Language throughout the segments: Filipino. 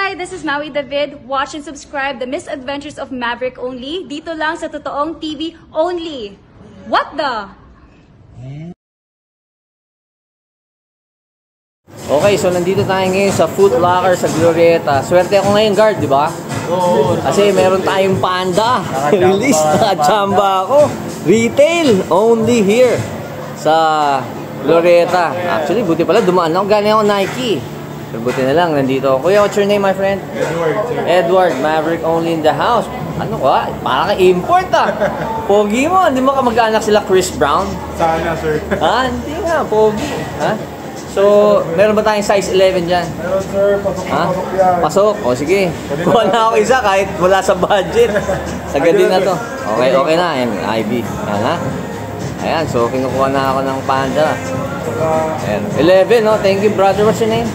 Hi! This is Maui David. Watch and subscribe The Misadventures of Maverick only. Dito lang sa Totoong TV only. What the? Okay, so nandito tayo ngayon sa Foot Locker sa Glorieta. Swerte ako ngayon, guard, di ba? Oo. Kasi meron tayong panda. Release na chamba ako. Retail only here sa Glorieta. Actually, buti pala dumaan ako. Galing ako Nike. Pero buti na lang, nandito ako. Kuya, what's your name, my friend? Edward, sir. Edward, Maverick only in the house. Ano ka? Para ka import ah. Pogi mo. Hindi mo ka mag-anak sila Chris Brown? Sana, sir. Ha? Hindi nga, pogi. Ha? So, meron ba tayong size 11 dyan? Meron, sir. Pasok na pasok yan. Pasok? O sige. Kuha na ako isa kahit wala sa budget. Sagad din na to. Okay, okay na. Ayan, IB. Ayan ha. Ayan, so kinukuha na ako ng panda. Ayan. 11, no? Thank you, brother. What's your name?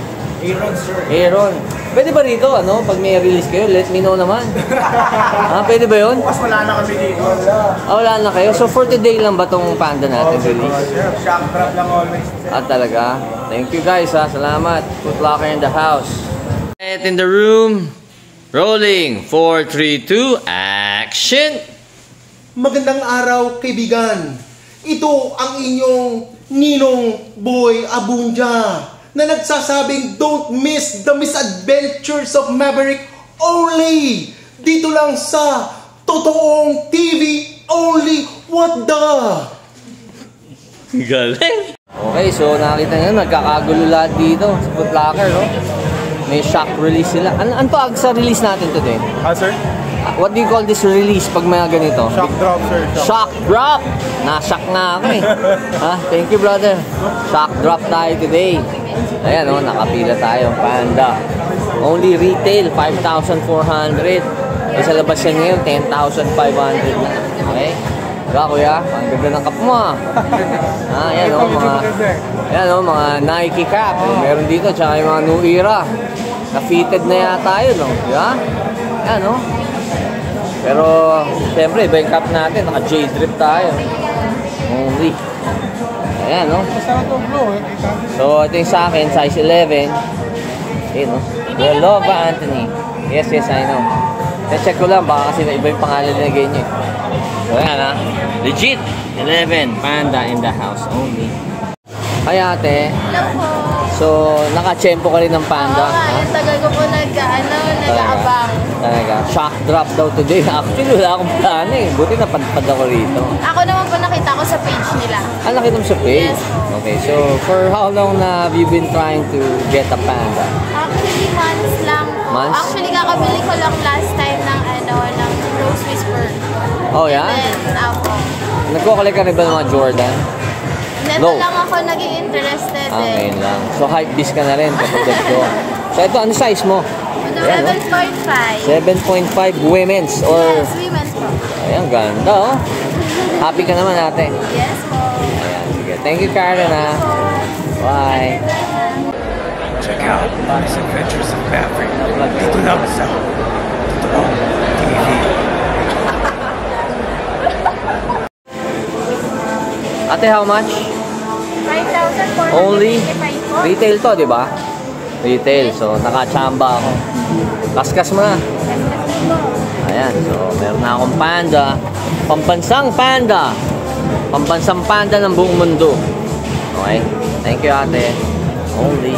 Aaron, sir. Aaron. Pwede ba rito, ano? Pag may release kayo, let me know naman. Ha? Pwede ba yun? Bukas wala na kami dito. Ah, wala na kayo. So, for today lang ba tong panda natin release? Shock drop lang always. Ah, talaga? Thank you guys, ha. Salamat. Foot Locker in the house. In the room. Rolling. 4, 3, 2, action! Magandang araw, kaibigan. Ito ang inyong Ninong Boy Abunja na nagsasabing don't miss the misadventures of Maverick only. Dito lang sa Totoong TV only. What the? Galing! Okay, so nakita nyo, nagkakagulo lahat dito sa Foot Locker, no? May shock release sila. Ano tawag sa release natin today? Sir? What do you call this release pag may ganito? Shock drop, sir. Shock drop! Na-shock na ako eh. Ha? Thank you, brother. Shock drop tayo today. Ayan, oh, nakapila tayo. Panda. Only retail, 5,400. E sa labas yan ngayon, 10,500. Okay? Diba, kuya? Ang ganda ng cup mo, ah. Ayan, oh, mga Nike cap. Meron dito, tsaka yung mga New Era. Na-fitted na yata yun, no? Diba? Ayan, oh. Pero, siyempre, iba yung cup natin. Naka-J-drip tayo. Only. Ayan, no? So, ito yung sa akin, size 11. Ayan, no? Relova Anthony. Yes, I know. Check ko lang, baka kasi iba yung pangalan na ganyan. So, ayan, ha? Legit. 11. Panda in the house only. Ay, ate. Hello po. So, naka-tsempo ka rin ng panda. Oo nga, yung tagal ko po nag-aabang. Talaga. Shock drop daw today. Actually, wala akong plano eh. Buti napadpad ako rito. Ako naman po nakita ko sa page nila. Ah, nakita mo sa page? Yes po. Okay, so for how long na have you been trying to get a panda? Actually, months lang po. Months? Actually, kakabili ko lang last time ng Rose Whisper. Oh, yeah? And then, Nagko-collect ka rin ba ng mga Jordan? neto lang ako naging interested Ah, eh. ngayon lang. So, hype beast ka na rin kapag ko. So, ito, ano size mo? 7.5. 7.5 women's or... Yes, women's po. Ayan, ganda oh. Happy ka naman ate. Yes po. Ayan, sige. Thank you, Karen ha. Bye. Check out Misadventures of Maverick. Dito lang sa Totoong TV. Ate, how much? 5,455 Only po. retail to, di ba? Retail. So, nakachamba ako. Kaskas mo na. Ayan. So, meron na akong panda. Pambansang panda. Pambansang panda ng buong mundo. Okay. Thank you, ate. Only.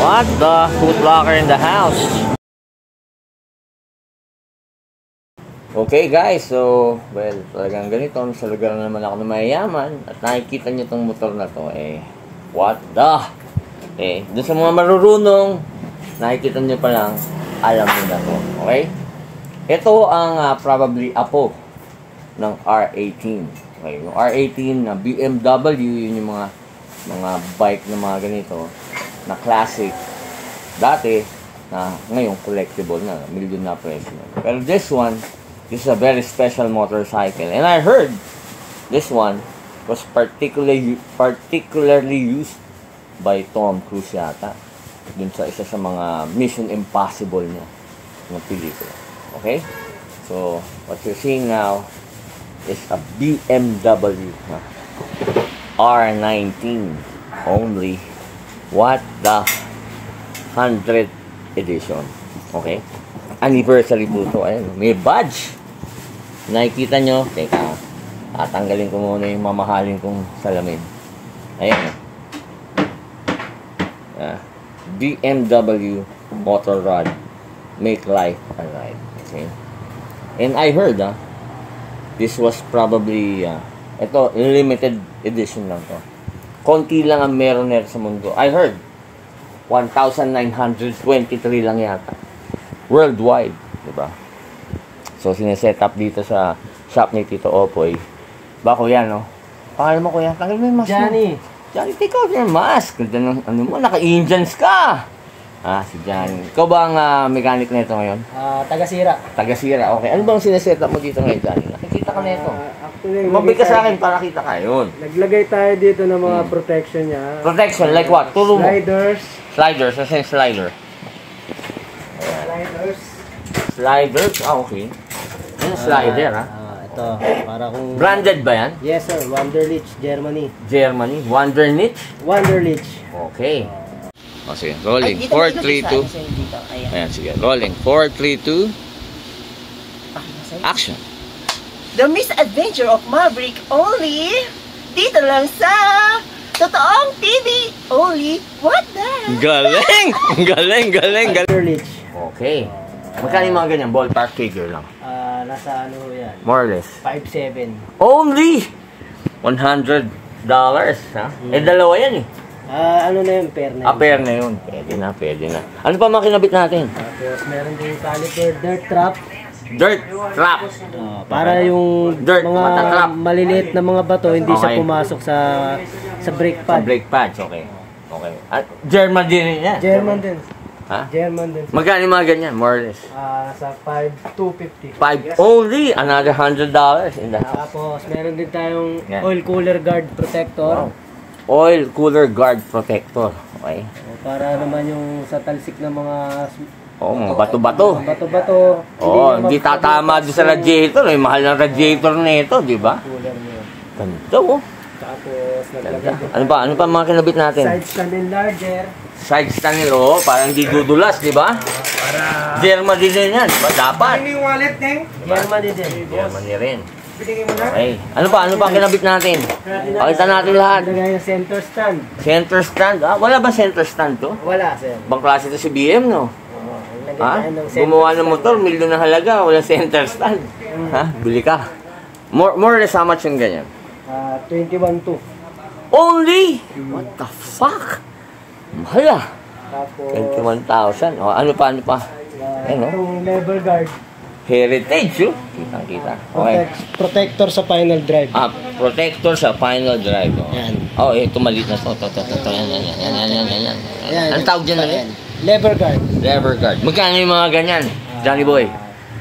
What the? Foot Locker in the house. Okay guys, so, well, talagang ganito, sa lugar na naman ako na mayayaman at nakikita nyo itong motor na to, what the? Dun sa mga marurunong, nakikita nyo pa lang, alam nyo na to, okay? Ito ang probably apo ng R18. Okay, yung R18 na BMW, yun yung mga bike na mga ganito, na classic. Dati, na ngayon collectible na, million na presyo. Pero this one, this is a very special motorcycle. And I heard this one was particularly used by Tom Cruise yata. Dun sa isa sa mga Mission Impossible niya na pelikula. Okay? So, what you're seeing now is a BMW R19 only. What the 100th edition. Okay? Anniversary po ito. Ayan, may badge. Nakikita nyo. Teka, tatanggalin ko muna yung mamahalin kong salamin. Ayan. BMW Motor Rod. Make life alive. Okay? And I heard, this was probably, ito, limited edition lang to. Konti lang ang meron nito sa mundo. I heard, 1,923 lang yata. Worldwide. Diba? So, sineset up dito sa shop ni Tito Opoy. Ba, kuya, no? Pangalan mo, kuya? Tanggal mo yung mask Johnny. mo. Johnny, take out your mask. Ganda ng, ano mo, naka-Indians ka. Si Johnny. Ikaw ba ang mechanic na ito ngayon? Taga-sira. Taga-sira, okay. Ano bang sineset up mo dito ngayon, Johnny? Nakikita ka na ito. Actually, Mabig ka sa akin para kita ka. Yun. naglagay tayo dito ng mga protection niya. Protection, like what? Turo mo. Sliders. Sliders. Kasi yung slider. Sliders. Sliders? Okay. Yung slider, Ito, para kung... Branded ba yan? Yes sir, Wunderlich, Germany. Germany. Wunderlich? Wunderlich. Okay. O sige, rolling. 4, 3, 2. Ayan, sige. Rolling. 4, 3, 2. Action. The Misadventure of Maverick only dito lang sa Totoong TV only. What the? Galing! Galing, galing, galing. Wunderlich. Okay. Magkano yung mga ganyan? Ballpark figure lang. Nasa ano yan? More or less. 5.7. Only $100, ha? Eh, dalawa yan eh. Ano na yun, pair na yun. Pair na yun. Pwede na, pwede na. Ano pa mga kinabit natin? Tapos meron din caliper, dirt trap. Dirt trap. Para yung Dirt, mga matatrap. maliliit na mga bato, hindi siya Okay. pumasok sa brake pad. Brake pads, okay. Okay. At German din rin yan. German din. Ha? German din. Magkano yung mga ganyan? More or less. Nasa 5,250. 5 only. Another $100 in the house. Tapos meron din tayong Yan. oil cooler guard protector. Wow. Oil cooler guard protector. Okay. Para naman yung sa talsik ng mga Mga bato-bato. bato-bato. Hindi tatama doon sa radiator. Eh. Mahal ng radiator na ito, di ba? Cooler niya. Ganda, oh. Tapos naglagay Ganda. din Ano pa? Ano pa mga kinabit natin? side stand enlarger. Side stand nila, oh. Parang hindi dudulas, di ba? German din yan, di ba? Dapat. yung wallet, Neng? German din din. German din rin. Binigay mo na? Okay. Ano pa? Ano pa ang kinabit natin? Pakita natin lahat. Naglagay ng center stand. Center stand. Wala ba center stand to? Wala sir. Bang klase to si BM, no? Naglagay Ha? tayo ng center Gumawa ng stand. motor, milyon na halaga, wala center stand. Ha? Bili ka. More or less how much yung ganyan? 21.2. Only? What the fuck? Mahal ah. Tapos 21,000. O, ano pa, ano pa? Ano? itong level guard. Heritage, oh. Kitang-kita. Okay. Protector sa final drive. Protector sa final drive. Oh. Yan. Oh, ito maliit na to. Ito. Yan. Ang tawag dyan ulit? Lever guard. Lever guard. Magkano yung mga ganyan? Johnny Boy?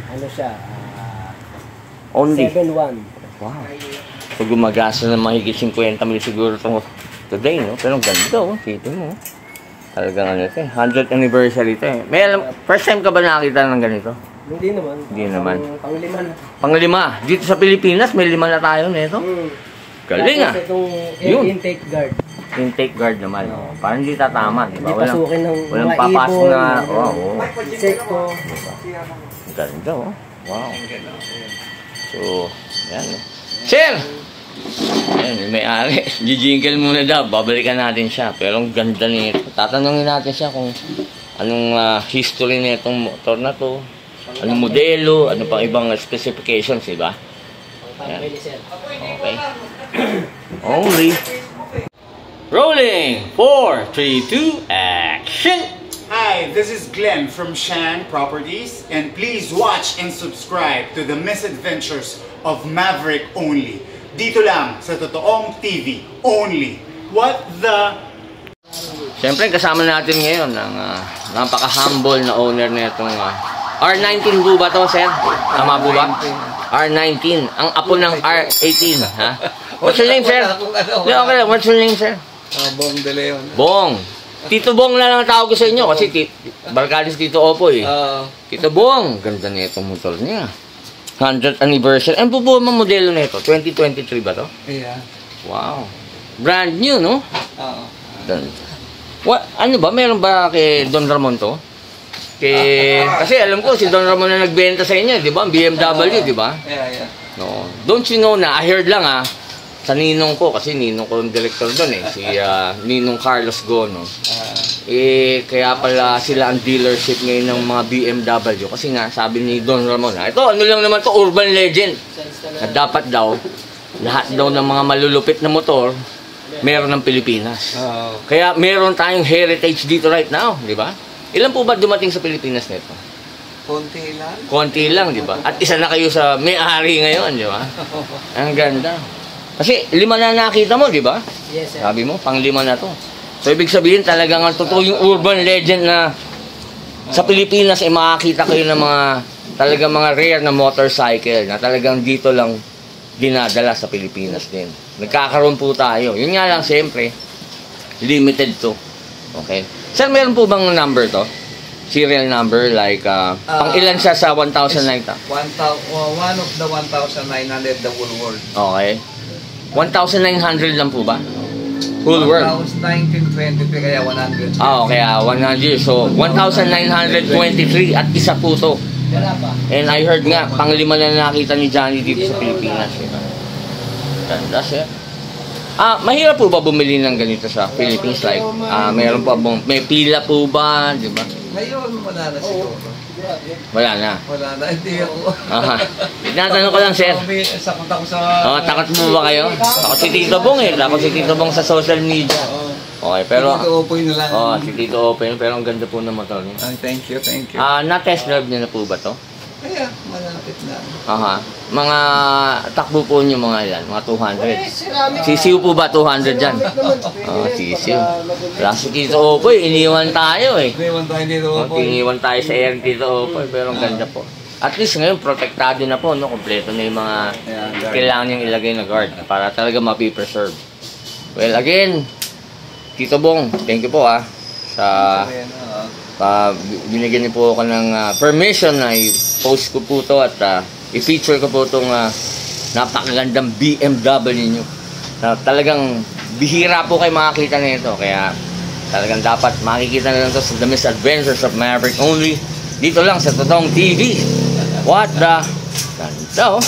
Ano siya? Only. 7.1. Wow. So, gumagasa ng mahigit 50 mil siguro ito today, no? Pero ang ganda, oh. Kita mo. Talagang ano ito eh. 100th anniversary ito eh. First time ka ba nakakita ng ganito? Hindi naman. Hindi naman. Panglima na. Panglima. Dito sa Pilipinas, may 5 na tayo nito. Galing ah. Tapos itong air Yun. intake guard. Intake guard naman. Oh. Parang hindi tatama, di ba? Hindi pasukin ng walang mga papasok ibon, na. mga Oo. insekto. Ang ganda, oh. Wow. So, yan. Oh. Sir! Ayan, yung may-ari. Jijingle muna daw. Babalikan natin siya. Pero ang ganda nito. Tatanungin natin siya kung anong history nitong motor na to. Anong modelo. Ano pang ibang specifications, diba? Ayan. Okay. Only. Rolling. 4, 3, 2, action! Hi, this is Glenn from Shan Properties, and please watch and subscribe to the Misadventures of Maverick only. Dito lang sa Totoong TV only. What the... Siyempre, kasama natin ngayon ang napaka-humble na owner na itong R19 po ba to, sir? Tama po ba? R19. Ang apo ng R18, ha? What's your name, sir? Okay, what's your name, sir? Bong De Leon. Bong. Tito Bong na lang ang tawag ko sa inyo kasi Barkadis Tito Opo eh. Tito Bong. Ganda na itong motor niya. 100th anniversary. Ano po mga modelo na ito? 2023 ba to? Yeah. Wow. Brand new, no? Oo. Ganda. Ano ba? Meron ba kay Don Ramon to? Kasi alam ko, si Don Ramon na nagbenta sa inyo, di ba? BMW, di ba? Yeah. No. Don't you know na, I heard lang sa ninong ko, kasi ninong ko yung director doon si Ninong Carlos Gono. Kaya pala sila ang dealership ngayon ng mga BMW. Kasi nga, sabi ni Don Ramon, ito, ano lang naman to, urban legend. Na dapat daw, lahat daw ng mga malulupit na motor, meron ng Pilipinas. Kaya meron tayong heritage dito right now, di ba? Ilan po ba dumating sa Pilipinas nito? Konti lang. Konti lang, di ba? At isa na kayo sa may-ari ngayon, di ba? Ang ganda. Kasi 5 na nakita mo, di ba? Yes, sir. Sabi mo, pang 5 na to. So, ibig sabihin talagang ang totoo yung urban legend na sa Pilipinas ay makakita kayo ng mga talagang mga rare na motorcycle na talagang dito lang dinadala sa Pilipinas din. Nagkakaroon po tayo. Yun nga lang, siyempre, limited to. Okay? Sir, meron po bang number to? Serial number, like, pang ilan siya sa 1,000 like that? One of the 1,900 the whole world. Okay. 1,900 lang po ba? Whole world? 1923 kaya 100. Kaya 100. So, 1,923 at isa po to. And I heard nga, pang 5 na nakita ni Johnny dito sa Pilipinas. Ganda, sir. Mahirap po ba bumili ng ganito sa Philippines? Like, meron pa bang, may pila po ba? Di ba? Ngayon, wala na siguro. Wala na. Wala na, hindi ako. Tinatanong ko lang, sir. Sakot ako sa... Takot mo ba kayo? Takot si Tito Bong Takot si Tito Bong sa social media. Okay, pero... Tito Opoy na lang. Si Tito Opoy, pero ang ganda po ng motor niya. Thank you. Na-test drive niya na po ba to? Kaya, malapit na. Mga takbo po niyo mga ilan? Mga 200. Sisiw po ba 200 dyan? Sisiw. Wala si Tito Opoy, iniwan tayo Iniwan tayo dito, Opoy. Iniwan tayo sa air Tito Opoy, pero ang ganda po. At least ngayon, protektado na po, no? Kompleto na yung mga kailangan niyang ilagay na guard para talaga mapipreserve. Well, again, Tito Bong, thank you po sa binigyan niyo po ako ng permission na i-post ko po to at i-feature ko po itong napakagandang BMW niyo. Talagang bihira po kayo makakita na ito. Kaya talagang dapat makikita na lang ito sa The Misadventures of Maverick only. Dito lang sa Totoong TV. What the? Ganda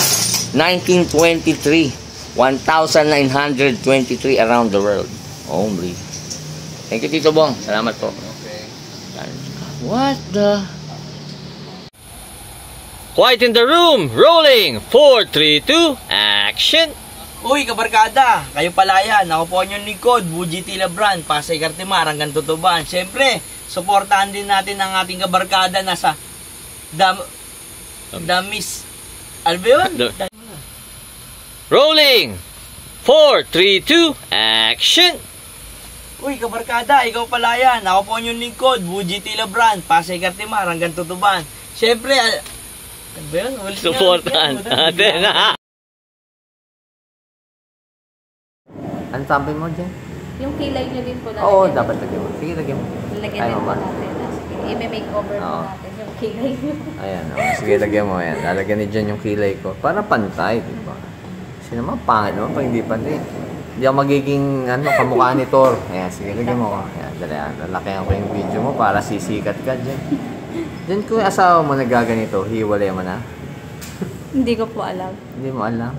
1923. 1,923 around the world. Only. Thank you, Tito Bong. Salamat po. What the? Quiet in the room. Rolling. 4, 3, 2, action. Uy, kabarkada, kayo pala yan. Ako po ang inyong likod, Buji Tilabran, Pasay Cartimar, hanggang Tutuban. Siyempre, suportahan din natin ang ating kabarkada na sa Miss... Ano ba yun? Rolling. 4, 3, 2, action. Uy, kabarkada, ikaw pala yan. Ako po ang inyong lingkod, Buji Tilabran, Pasay Cartimar, hanggang Tutuban. Siyempre, ano ba yun? Supportahan natin. Ano sabi mo dyan? Yung kilay niya din po natin. Oo, dapat lagyan mo. Sige, lagyan mo. Lagyan din po natin. Sige, i-makeover po natin yung kilay niyo. Ayan, sige, lagyan mo. Ayan. Lalagyan ni dyan yung kilay ko. Para pantay, di ba? Kasi naman, pangit naman pag hindi pantay. Hindi ako magiging kamukha ni Thor. Ayan, sige, lagyan mo. Ayan, dali. Lalakihan ko yung video mo para sisikat ka dyan. Dyan ko yung asawa mo nagaganito, hiwalay mo na? Hindi ko po alam. Hindi mo alam?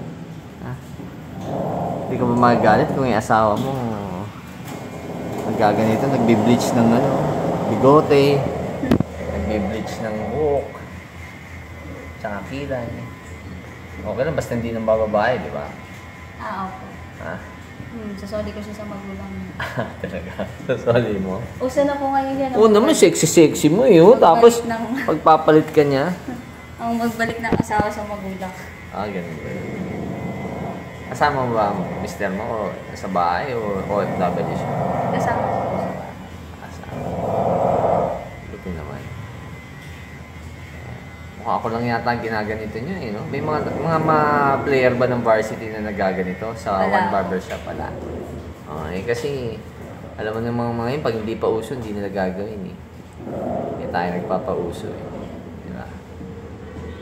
Hindi ka ba magagalit kung yung asawa mo nagaganito, nagbi-bleach ng bigote, nagbi-bleach ng buhok, tsaka kilay. Okay lang, basta hindi nang bababae, di ba? Okay. Sasoli ko siya sa magulang niya. Talaga? Sasoli mo? Uso na po ngayon yan. Naman, sexy-sexy mo tapos pagpapalit ka niya. Ang magbalik ng asawa sa magulang. Ganun ba yun? Kasama mo ba mister mo o sa bahay o OFW siya? Kasama ko po sa bahay. Kasama. Luto naman. Mukha ako lang yata ginaganito niya no? May mga player ba ng varsity na nagaganito sa One Barbershop? Wala. Kasi alam mo ng mga yun, pag hindi pa uso, hindi nila gagawin Hindi tayo nagpapauso Diba?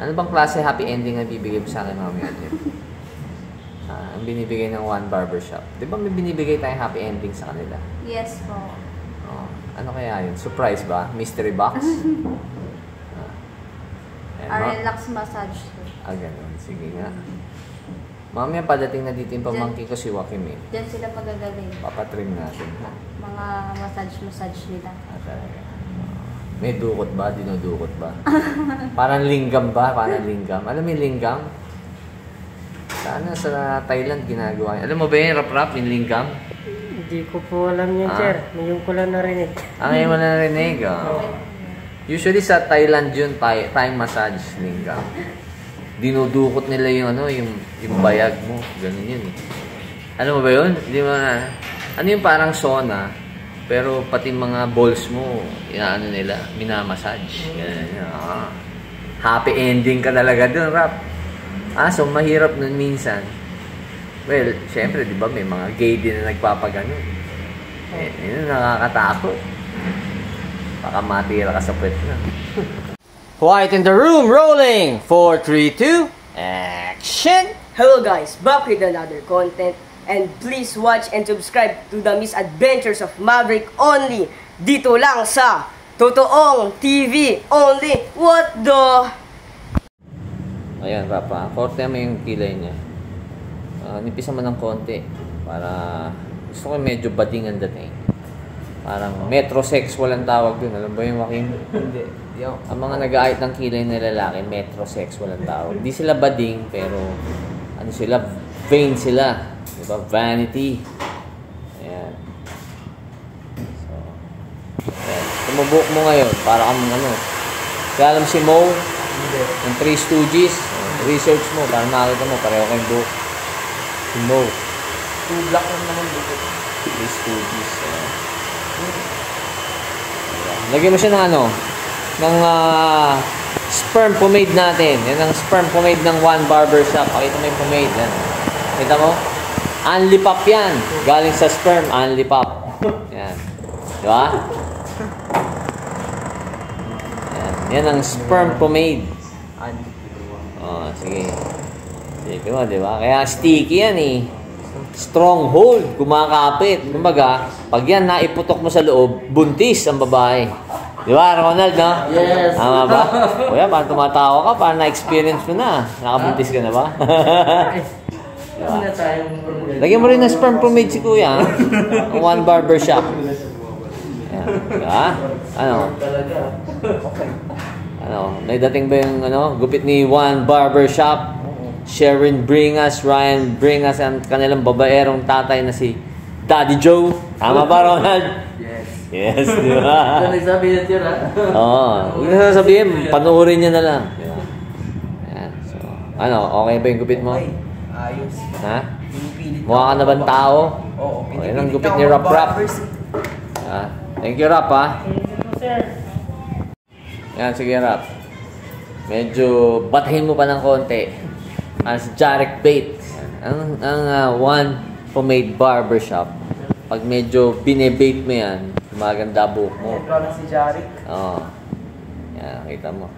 Ano bang klase happy ending na bibigay mo sa akin mamaya din? Ang binibigay ng One Barbershop. Di ba may binibigay tayong happy ending sa kanila? Yes po. Ano kaya yun? Surprise ba? Mystery box? Relax massage. Ganun. Sige nga. Mamaya padating na dito yung pamangkin ko si Joaquim eh. Diyan sila magagaling. Papatrim natin. Mga massage nila. Talaga. May dukot ba? Dinudukot ba? Parang linggam ba? Parang linggam. Alam mo yung linggam? Sana sa Thailand ginagawa. Alam mo ba yung rap-rap, yung linggam? Hindi ko po alam yan, sir. Ngayon ko lang narinig. Ngayon mo narinig. Usually sa Thailand yun, Thai massage, linggam. Dinudukot nila yung yung bayag mo. Ganun yun eh. Alam mo ba yun? Ano yung parang sauna, pero pati mga balls mo, nila, minamassage. Ganun. Happy ending ka talaga dun, Rap. So mahirap nun minsan. Well, syempre, di ba, may mga gay din na nagpapagano. Yun, nakakatakot. Baka matira ka sa puwet na. Quiet in the room, rolling! 4, 3, 2, action! Hello guys, back with another content. And please watch and subscribe to the Misadventures of Maverick only. Dito lang sa Totoong TV only. What the... Ayan, Papa. Korte mo yung kilay niya. Nipisa mo ng konti. Para gusto ko medyo bading ang dating. Parang metrosexual ang tawag dun. Alam ba yung Joaquim? Hindi. Ang mga nag-aayit ng kilay na lalaki, metrosexual ang tawag. Hindi sila bading, pero sila, vain sila. Diba? Vanity. Ayan. So, ayan. Tumubok mo ngayon. Para kang kaya alam si Mo? Yung 3 Stooges. Research mo. Para makakita mo. Pareho kayong book. Si Mo. 2 black lang naman dito. 3 Stooges. Lagyan mo siya ng ng sperm pomade natin. Yan ang sperm pomade ng One Barber Shop. Pakita mo yung pomade. Yan. Kita mo? Unlipop yan. Galing sa sperm, unlipop. Yan. Diba? Yan ang sperm pomade. Sige. Sige mo, diba? Kaya sticky yan eh. Stronghold. Kumakapit. Kumbaga, pag yan naiputok mo sa loob, buntis ang babae. Di ba, Ronald, no? Yes. Tama ba? Kuya, parang tumatawa ka, parang na-experience mo na. Nakabuntis ka na ba? Diba? Lagyan mo rin ng sperm pomade si Kuya. One Barber Shop. Ayan. Diba? May dating ba yung gupit ni One Barber Shop? Sharon Bringas, Ryan Bringas, ang kanilang babaerong tatay na si Daddy Joe. Tama ba, Ronald? Yes, di ba? Nagsabi na tira. Huwag na sabihin, panoorin niya na lang. Di ba? Ayan, so, okay ba yung gupit mo? Ayos. Ha? Mukha ka na ba tao? Oo. Ayan ang gupit ni Rap Rap. Thank you, Rap, ha? Yan, sige, Rap. Medyo batahin mo pa ng konti. Si Jarek Bait. Ang One Pomade Barbershop. Pag medyo binebait mo yan, maganda buhok mo. Ito na si Jarek. Yan, kita mo.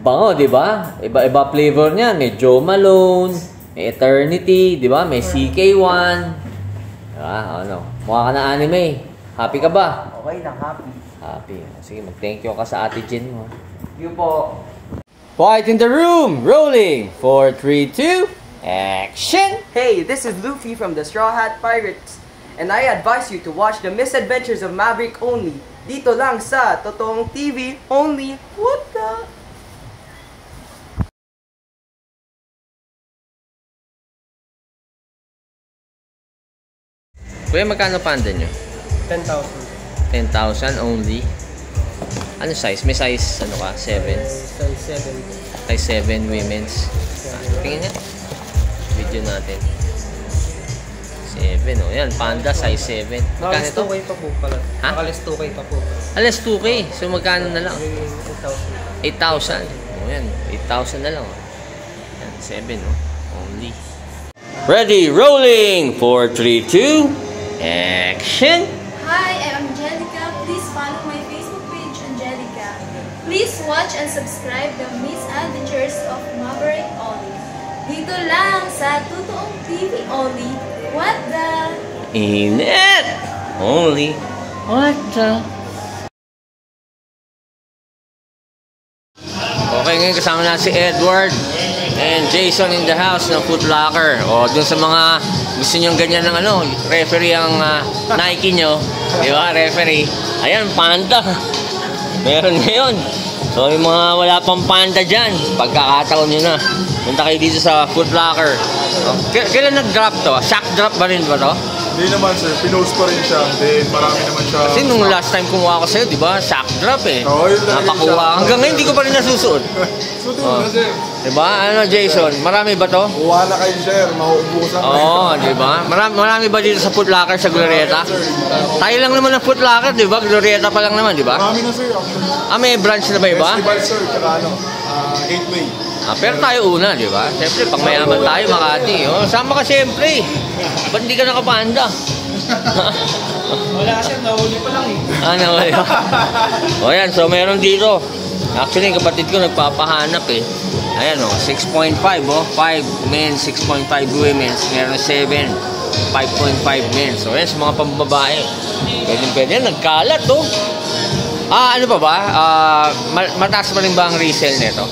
Bango, di ba? Iba-iba flavor niyan. May Joe Malone, may Eternity, di ba? May CK1. Diba? Mukha ka na anime. Happy ka ba? Okay lang, happy. Happy. Sige, mag-thank you ka sa ate Jen mo. You po. Quiet in the room! Rolling! 4, 3, 2, action! Hey, this is Luffy from the Straw Hat Pirates. And I advise you to watch the Misadventures of Maverick only. Dito lang sa Totoong TV only. What the... Kuya, magkano panda nyo? 10,000. 10,000 only? Ano size? May size, 7? Size 7. Size 7 women's. Tingin nga. Video natin. 7, yan. Panda, size 7. Magkano ito? 2K pa po pala. Ha? Nakalis 2K pa po. Alas 2K. So, magkano na lang? 8,000. 8,000. Yan. 8,000 na lang. Yan. 7, only. Ready, rolling! 4, 3, 2, action! Hi, I'm Angelica. Please follow my Facebook page, Angelica. Please watch and subscribe the Misadventures of Maverick only. Dito lang sa Totoong TV only. What the? Init! Only. What the? Okay ngayon kasama na si Edward and Jason in the house ng Foot Locker. O, dun sa mga gusto nyo ganyan ng ano, referee ang Nike nyo. Di ba, referee? Ayan, Panda. Meron ngayon. So, yung mga wala pang Panda dyan, pagkakataon nyo na. Punta kayo dito sa Foot Locker. Kailan nag-drop to? Shock drop ba rin ba to? Hindi naman sir, pinost pa rin siya. Then marami naman siya. Kasi nung last time kumuha ko sa'yo, di ba? Shock drop eh. Oo, yun talaga Napakuha. siya. Hanggang ngayon, hindi ko pa rin nasusuot. Suot mo na sir. Di ba? Ano, Jason? Marami ba to? Kuha na kayo sir, mauubusan kayo. Oo, di ba? Marami ba dito sa Foot Locker sa Glorieta? Tayo lang naman ang Foot Locker, di ba? Glorieta pa lang naman, di ba? Marami na sir. May branch na ba iba? Festival sir, tsaka ano, Gateway. Pero tayo una, di ba? Siyempre, pang mayaman tayo, Makati. Sama ka siyempre. Ba't hindi ka nakapanda? Wala sir, nahuli pa lang eh. Nahuli pa. Yan, so meron dito. Actually, kapatid ko nagpapahanap eh. Ayan 6.5 5 men, 6.5 women's. Meron 7, 5.5 men. So yan, sa mga pambabae. Pwede yan, nagkalat ano pa ba? Mataas pa rin ba ang resale nito?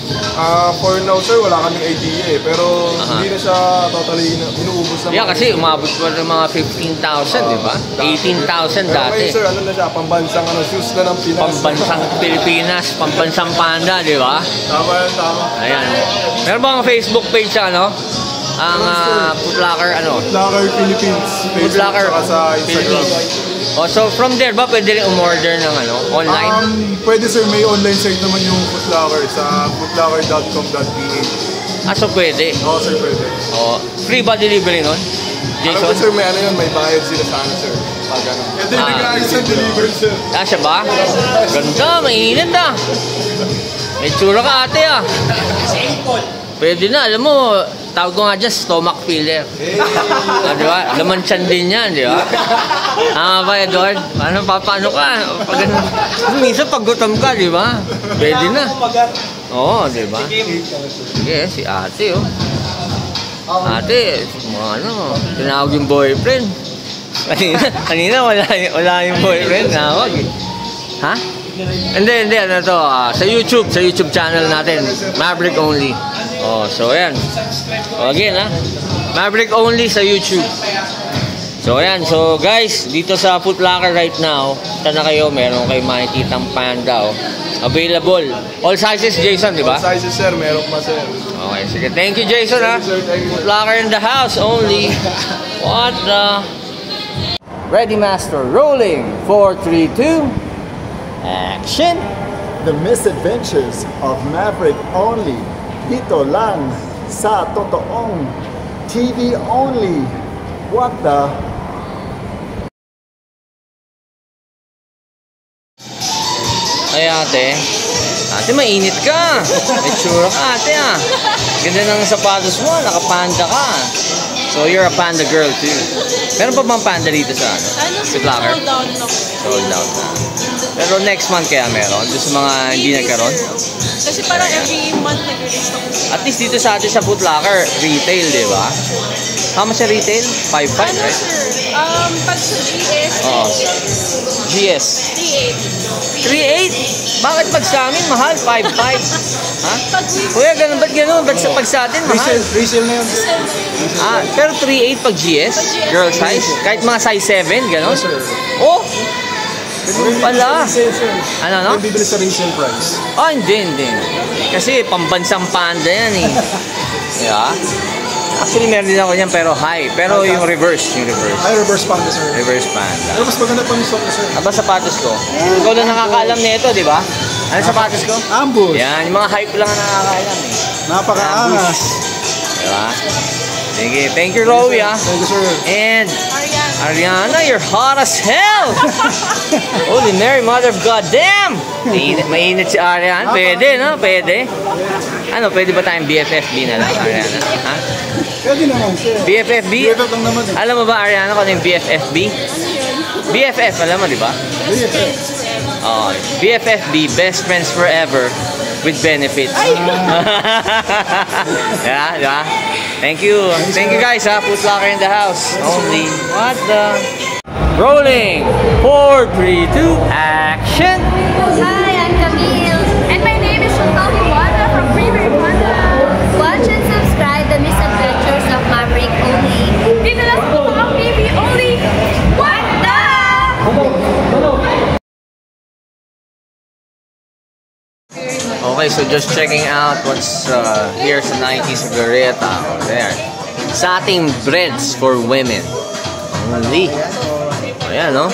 For now sir, wala kaming idea eh. Pero hindi na siya totally inuubos na. Yeah, kasi umabot pa ng mga 15,000, di ba? 18,000 dati. Pero sir, ano na siya, pambansang shoes na ng Pinas. Pambansang Pilipinas, pambansang Panda, di ba? Tama yan, tama. Ayan. Meron ba ang Facebook page sa ang Foot Locker Foot Locker Philippines. Foot Locker sa Instagram. So from there ba pwede rin umorder ng online? Pwede sir, may online site naman yung Foot Locker sa footlocker.com.ph. So pwede? Oo sir, pwede. Free ba delivery nun? Jason? Sir, may may bayad sila sa sir. Pag ano. Ito yung nag-aayos sa delivery sir. Siya ba? Ganda, mainit May tsura ka ate Pwede na, alam mo, tawag ko nga dyan, stomach filler. Di ba? Laman tiyan din yan, di ba? Ba, Edward? Paano ka? Minsan pag gutom ka, di ba? Pwede na. Oo, di ba? Sige, si ate, Ate, tinawag yung boyfriend. Kanina wala yung boyfriend, nawag Ha? Hindi, sa YouTube channel natin, Maverick Only. So ayan. Again, Maverick Only sa YouTube. So ayan, so guys, dito sa Foot Locker right now, na kayo, meron kayo makikitang Panda available. All sizes, Jason, di ba? All sizes sir, meron pa sir. Okay, sige. Thank you, Jason, Foot Locker in the house only. What the? Ready, master, rolling. 4, 3, 2. Action! The Misadventures of Maverick Only. Dito lang sa totoong TV only. What the? Ay ate, mainit ka. May tsura ka ate Ganda ng sapatos mo, nakapanda ka. So you're a panda girl too. Meron pa bang panda dito sa Foot Locker? Sold out na. Pero next month kaya meron? Doon sa mga hindi nagkaroon? Kasi parang every month nag-release ako. At least dito sa atin sa Foot Locker, retail, di ba? How much sa retail? 5.5, right? Sir? Pag sa GS, GS? 3.8? Bakit pag sa amin, mahal? 5.5? Kuya, ba't ganun? Ba't pag sa atin, mahal? Resale na yun. Pero 3.8 pag GS? Girl size? Kahit mga size 7, gano'n? Pala. Ano? Bibili sa resale price. Hindi. Kasi pambansang Panda yan Yeah. Actually, meron din ako yan pero high. Pero yung reverse. Reverse Panda sir. Reverse Panda. Pero mas maganda pa yung suot sir. Sapatos ko. Ikaw lang nakakaalam nito, di ba? Ano sapatos ko? Ambush. Yan, yung mga hype lang ang nakakaalam Napaka-angas. Diba? Sige, thank you, Rowie, Thank you, sir. And Ariana, you're hot as hell! Holy Mary, Mother of God, damn! Mainit si Ariana. Pwede, no? Pwede. Pwede ba tayong BFFB na lang, Ariana? Pwede naman, sir. BFFB? BFF lang naman Alam mo ba, Ariana, kung ano yung BFFB? BFF, alam mo, di ba? BFF. BFFB, Best Friends Forever with Benefits. Yeah, diba? Thank you. Thank you guys, Foot Locker in the house. Only. What the? Rolling. 4, 3, 2, action. Hi, I'm Camille. And my name is Chantal Iwana from Okay, so just checking out what's here sa Nike sa Glorieta. Oh, there. Satin breads for women. Only. Ayan, no?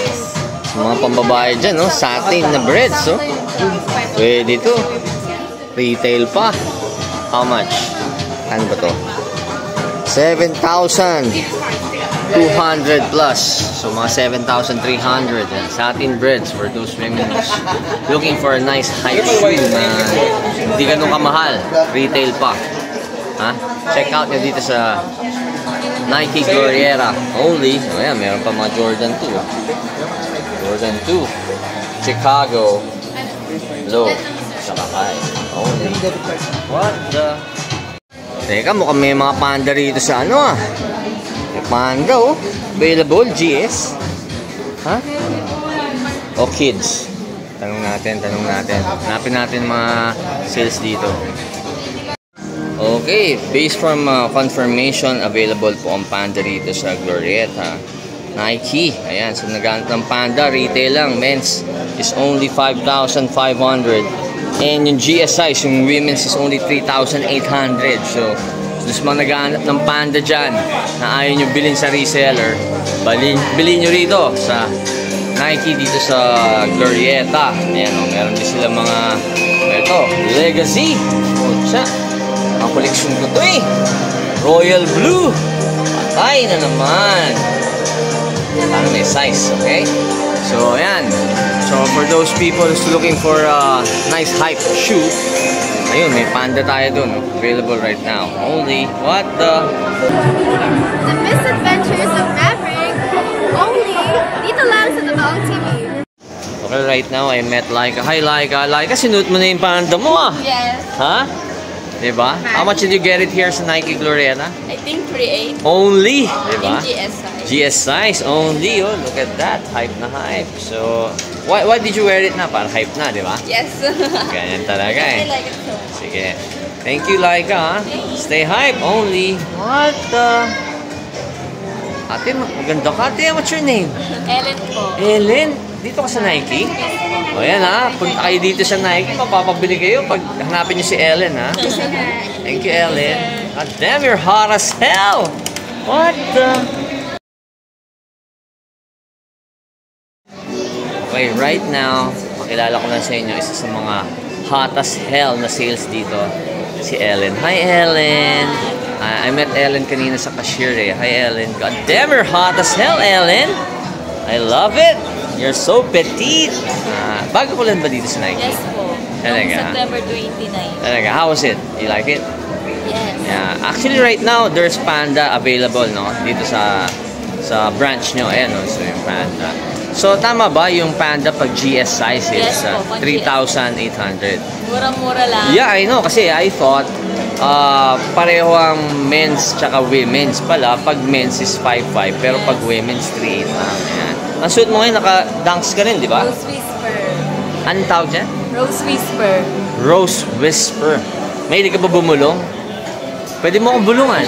Sa mga pambabae dyan, no? Satin na breads, no? Pwede to. Retail pa. How much? Ano ba to? 7,200 plus. So, mga 7,300. Satin breads for those women looking for a nice hype shoe na hindi ganun kamahal. Retail pa. Ha? Check out nyo dito sa Nike Glorieta only. Ayan, meron pa mga Jordan 2. Jordan 2. Chicago. Low. Saka high. Only. What the... Teka, mukhang may mga panda rito sa ano ah. May panda oh. Available, GS. Ha? O kids. Tanong natin. Hanapin natin mga sales dito. Okay, based from confirmation, available po ang panda rito sa Glorieta. Nike. Ayan, so naghanap ng panda, retail lang. Men's is only 5,500. And yung GS size, yung women's is only 3,800. So, dus mga naghahanap ng panda dyan na ayaw nyo bilhin sa reseller, bilhin nyo rito sa Nike dito sa Glorieta. Ayan, oh, meron din sila mga ito, Legacy. Pucha, ang koleksyon ko to eh. Royal Blue. Patay na naman. Ano may size, okay? So, ayan. So, for those people who's looking for a nice hype shoe, ayun, may panda tayo dun. Available right now. Only, what the... The Misadventures of Maverick. Only, dito lang sa Totoong TV. Okay, right now, I met Laika. Hi, Laika. Laika, sinuot mo na yung panda mo ah. Yes. Ha? Diba? How much did you get it here sa Nike Glorieta? I think 3.8. Only! Diba? In GS size. GS size only. Oh, look at that. Hype na hype. So, why did you wear it na? Para hype na, diba? Yes. Ganyan talaga eh. I like it so much. Sige. Thank you, Laika. Stay hype only. What the... Ate, maganda ka. Ate, what's your name? Ellen po. Ellen? Dito ka sa Nike? O yan ha. Punta kayo dito sa Nike. Mapapabili kayo pag hanapin nyo si Ellen ha. Thank you, Ellen. God damn, you're hot as hell. What the... Okay, right now, makilala ko lang sa inyo isa sa mga hot as hell na sales dito. Si Ellen. Hi, Ellen. I met Ellen kanina sa cashier eh. Hi, Ellen. God damn, you're hot as hell, Ellen. I love it. You're so petite. Bago ko lang ba dito sa Nike? Yes po. Talaga? September 29. Talaga? How was it? You like it? Yes. Yeah. Actually, right now, there's panda available, no? Dito sa branch nyo. Ayan, no? So, yung panda. So, tama ba yung panda pag GS size is 3,800? Mura-mura lang. Yeah, I know. Kasi I thought pareho ang men's tsaka women's pala. Pag men's is 5,500 pero pag women's 3,800 lang. Ayan. Ang suit mo ngayon, naka-dunks ka rin, di ba? Rose Whisper. Anong tawag dyan? Rose Whisper. Rose Whisper. May hindi ka ba bumulong? Pwede mo akong bulungan.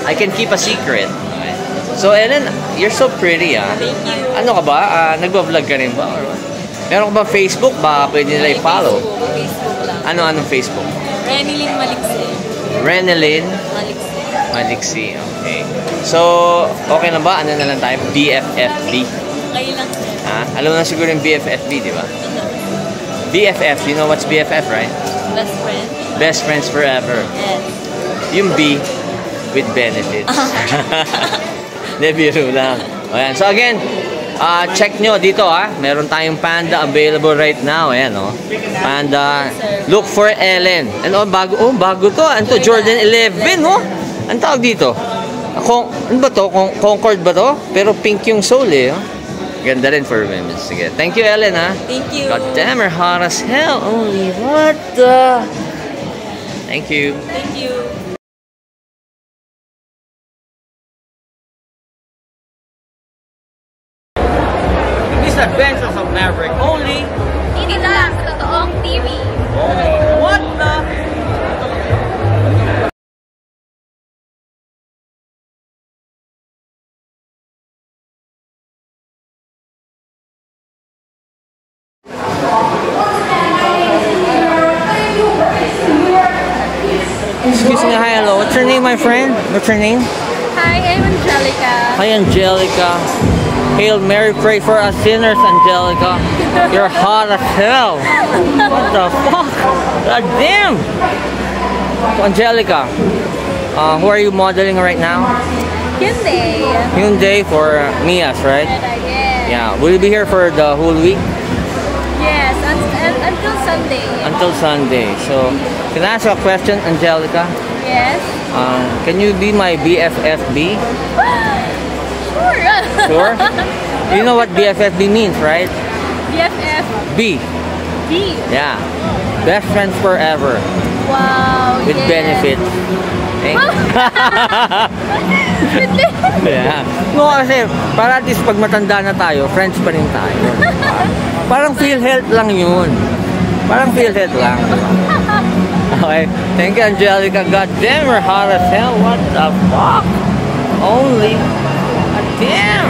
I can keep a secret. Okay. So, Ellen, you're so pretty, ah. Thank you. Ano ka ba? Nagba-vlog ka rin ba? Or what? Meron ka ba Facebook? Baka pwede nila i-follow. Facebook lang. Anong Facebook? Renilyn Maliksi. Renilyn Maliksi. Maliksi. Okay. So, okay na ba? Ano na lang tayo? BFFB. Okay lang, sir. Alam na siguro yung BFFB, di ba? BFF, you know what's BFF, right? Best friend. Best friends forever. Yes. Yung B with benefits. Nebiro lang. Ayan. So again, check nyo dito meron tayong panda available right now. Ayan Panda. Look for Ellen. And bago to. Ano to? Jordan 11, no? Ang tawag dito? Ano ba to? Concord ba to? Pero pink yung sole eh. Ganda rin for women. Sige. Thank you, Ellen, ha? Thank you. God damn, you're hot as hell. Only what the... Thank you. Thank you. Misadventures of Maverick. Only... Dito lang sa Totoong TV. What the... Excuse me, hi, hello. What's your name, my friend? What's your name? Hi, I'm Angelica. Hi, Angelica. Hail Mary, pray for us sinners, Angelica. You're hot as hell. What the fuck? God damn. So, Angelica, who are you modeling right now? Hyundai. Hyundai for Mias, right? Yeah. Will you be here for the whole week? Yes, until Sunday. Until Sunday. So, can I ask you a question, Angelica? Yes. Can you be my BFFB? Sure. Sure? You know what BFFB means, right? BFF. B. B. Yeah. Best friends forever. Wow. With yes. benefits. Okay? Yeah. No, kasi para at least pag matanda na tayo, friends pa rin tayo. Parang feel health lang yun. Parang feel health lang. Okay. Thank you, Angelica. God damn, we're hot as hell. What the fuck? Only. God damn.